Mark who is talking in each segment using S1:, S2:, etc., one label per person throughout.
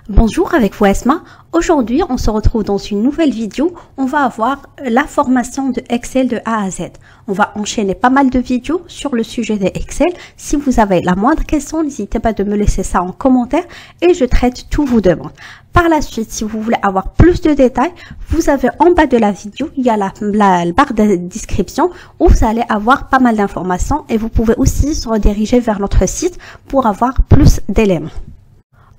S1: Bonjour, avec vous Esma. Aujourd'hui, on se retrouve dans une nouvelle vidéo. On va avoir la formation de Excel de A à Z. On va enchaîner pas mal de vidéos sur le sujet des Excel. Si vous avez la moindre question, n'hésitez pas de me laisser ça en commentaire et je traite tous vos demandes. Par la suite, si vous voulez avoir plus de détails, vous avez en bas de la vidéo, il y a la barre de description où vous allez avoir pas mal d'informations et vous pouvez aussi se rediriger vers notre site pour avoir plus d'éléments.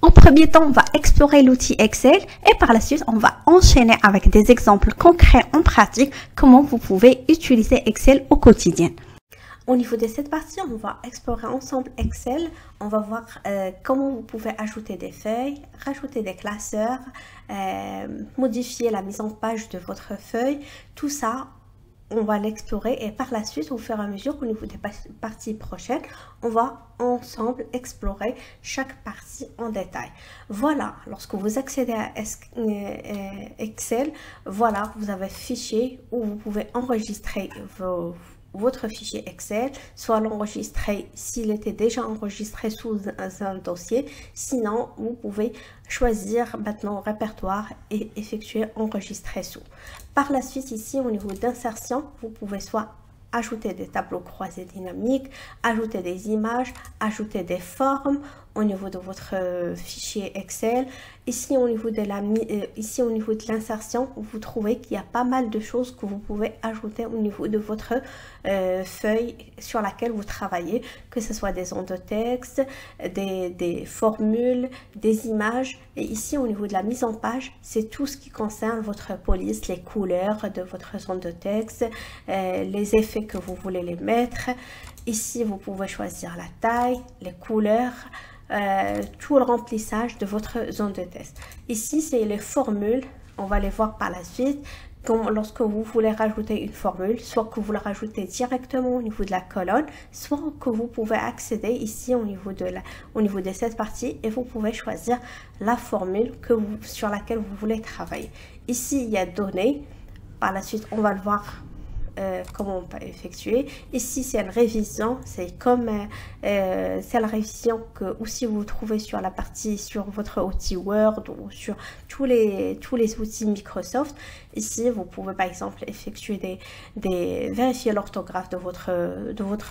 S1: En premier temps, on va explorer l'outil Excel et par la suite, on va enchaîner avec des exemples concrets en pratique comment vous pouvez utiliser Excel au quotidien. Au niveau de cette partie, on va explorer ensemble Excel. On va voir comment vous pouvez ajouter des feuilles, rajouter des classeurs, modifier la mise en page de votre feuille. Tout ça, on va l'explorer et par la suite, au fur et à mesure, au niveau des parties prochaines, on va ensemble explorer chaque partie en détail. Voilà, lorsque vous accédez à Excel, voilà, vous avez fichier où vous pouvez enregistrer votre fichier Excel, soit l'enregistrer s'il était déjà enregistré sous un dossier. Sinon, vous pouvez choisir maintenant répertoire et effectuer enregistrer sous. Par la suite, ici, au niveau d'insertion, vous pouvez soit ajouter des tableaux croisés dynamiques, ajouter des images, ajouter des formes au niveau de votre fichier Excel. Ici au niveau de l'insertion, vous trouvez qu'il y a pas mal de choses que vous pouvez ajouter au niveau de votre feuille sur laquelle vous travaillez, que ce soit des zones de texte, des formules, des images. Et ici au niveau de la mise en page, c'est tout ce qui concerne votre police, les couleurs de votre zone de texte, les effets que vous voulez les mettre. Ici vous pouvez choisir la taille, les couleurs, tout le remplissage de votre zone de test. Ici c'est les formules, on va les voir par la suite. Lorsque vous voulez rajouter une formule, soit que vous la rajoutez directement au niveau de la colonne, soit que vous pouvez accéder ici au niveau de cette partie et vous pouvez choisir la formule sur laquelle vous voulez travailler. Ici il y a données, par la suite on va le voir comment on peut effectuer. Ici c'est une révision, c'est comme c'est la révision que aussi vous trouvez sur la partie sur votre outil Word ou sur tous les outils Microsoft. Ici vous pouvez par exemple effectuer vérifier l'orthographe de votre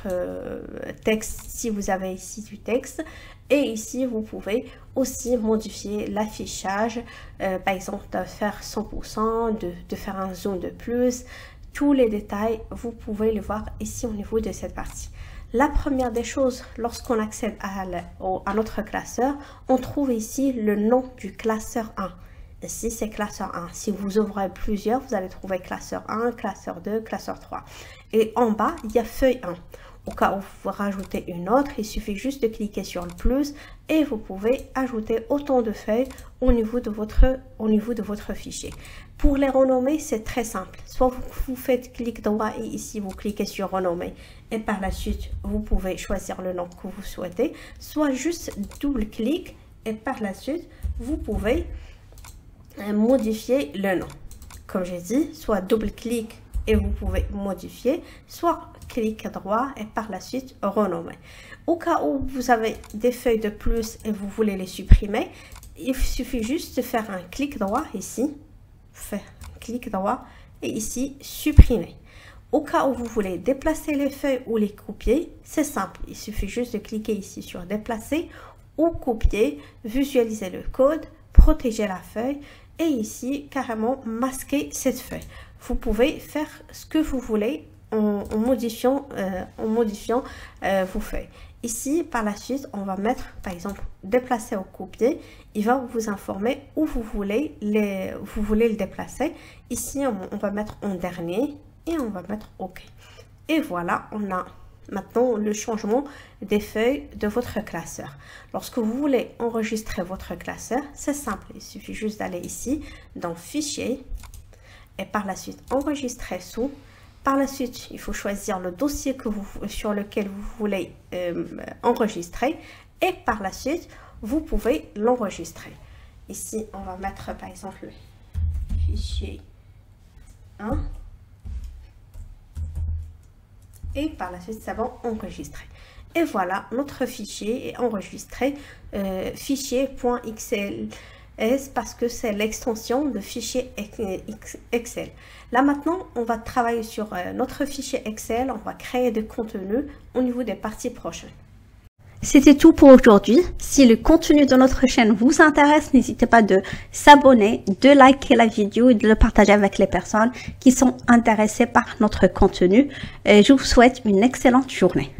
S1: texte si vous avez ici du texte. Et ici, vous pouvez aussi modifier l'affichage, par exemple de faire 100%, de faire un zoom de plus. Tous les détails, vous pouvez les voir ici au niveau de cette partie. La première des choses, lorsqu'on accède à notre classeur, on trouve ici le nom du classeur 1. Ici, c'est classeur 1. Si vous ouvrez plusieurs, vous allez trouver classeur 1, classeur 2, classeur 3. Et en bas, il y a feuille 1. Au cas où vous rajoutez une autre, il suffit juste de cliquer sur le plus et vous pouvez ajouter autant de feuilles au niveau de votre fichier. Pour les renommer, c'est très simple. Soit vous faites clic droit et ici vous cliquez sur renommer et par la suite vous pouvez choisir le nom que vous souhaitez, soit juste double-clic et par la suite vous pouvez modifier le nom. Comme j'ai dit, soit double-clic et vous pouvez modifier, soit clic droit et par la suite renommer. Au cas où vous avez des feuilles de plus et vous voulez les supprimer, il suffit juste de faire un clic droit ici, faire clic droit et ici supprimer. Au cas où vous voulez déplacer les feuilles ou les copier, c'est simple, il suffit juste de cliquer ici sur déplacer ou copier, visualiser le code, protéger la feuille et ici carrément masquer cette feuille. Vous pouvez faire ce que vous voulez en modifiant vos feuilles. Ici, par la suite, on va mettre, par exemple, déplacer ou copier. Il va vous informer où vous voulez le déplacer. Ici, on va mettre en dernier et on va mettre OK. Et voilà, on a maintenant le changement des feuilles de votre classeur. Lorsque vous voulez enregistrer votre classeur, c'est simple. Il suffit juste d'aller ici dans Fichier et par la suite enregistrer sous. Par la suite, il faut choisir le dossier sur lequel vous voulez enregistrer et par la suite, vous pouvez l'enregistrer. Ici, on va mettre par exemple fichier 1 et par la suite, ça va enregistrer. Et voilà, notre fichier est enregistré, fichier.xl et c'est parce que c'est l'extension de fichier Excel. Là maintenant, on va travailler sur notre fichier Excel, on va créer des contenus au niveau des parties prochaines. C'était tout pour aujourd'hui. Si le contenu de notre chaîne vous intéresse, n'hésitez pas de s'abonner, de liker la vidéo et de le partager avec les personnes qui sont intéressées par notre contenu. Et je vous souhaite une excellente journée.